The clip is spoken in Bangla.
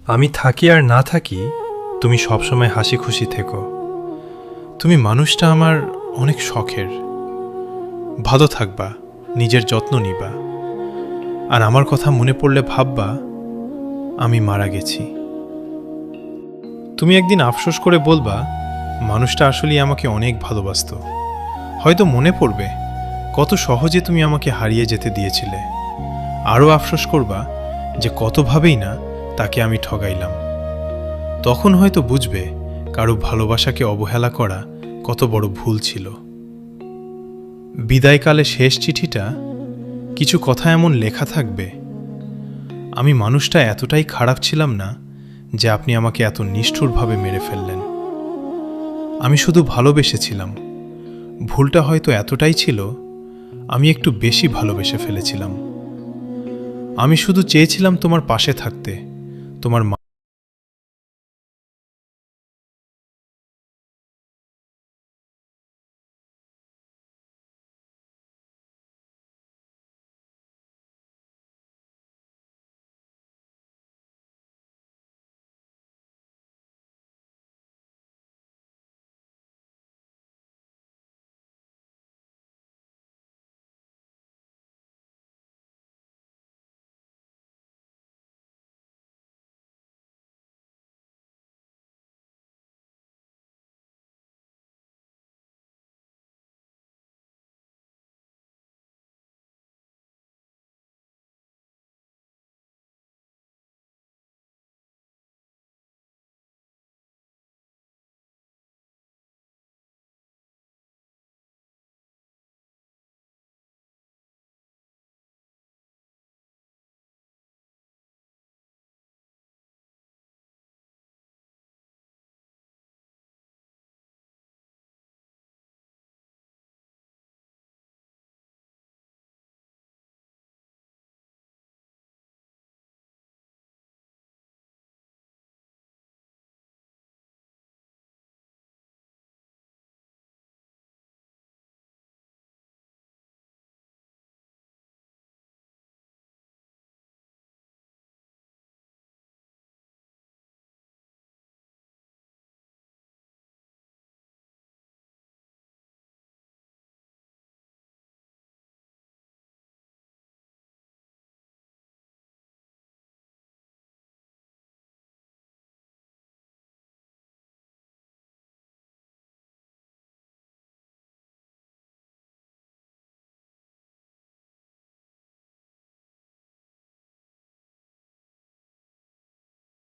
আমি থাকি আর না থাকি, তুমি সবসময় হাসি খুশি থেকো। তুমি মানুষটা আমার অনেক শখের। ভালো থাকবা, নিজের যত্ন নিবা, আর আমার কথা মনে পড়লে ভাববা আমি মারা গেছি। তুমি একদিন আফসোস করে বলবা মানুষটা আসলেই আমাকে অনেক ভালোবাসতো। হয়তো মনে পড়বে কত সহজে তুমি আমাকে হারিয়ে যেতে দিয়েছিলে। আরও আফসোস করবা যে কতভাবেই না তাকে আমি ঠগাইলাম। তখন হয়তো বুঝবে কারো ভালোবাসাকে অবহেলা করা কত বড় ভুল ছিল। বিদায়কালে শেষ চিঠিটা কিছু কথা এমন লেখা থাকবে, আমি মানুষটা এতটাই খারাপ ছিলাম না যে আপনি আমাকে এত নিষ্ঠুরভাবে মেরে ফেললেন। আমি শুধু ভালোবেসেছিলাম। ভুলটা হয়তো এতটাই ছিল, আমি একটু বেশি ভালোবেসে ফেলেছিলাম। আমি শুধু চেয়েছিলাম তোমার পাশে থাকতে, তোমার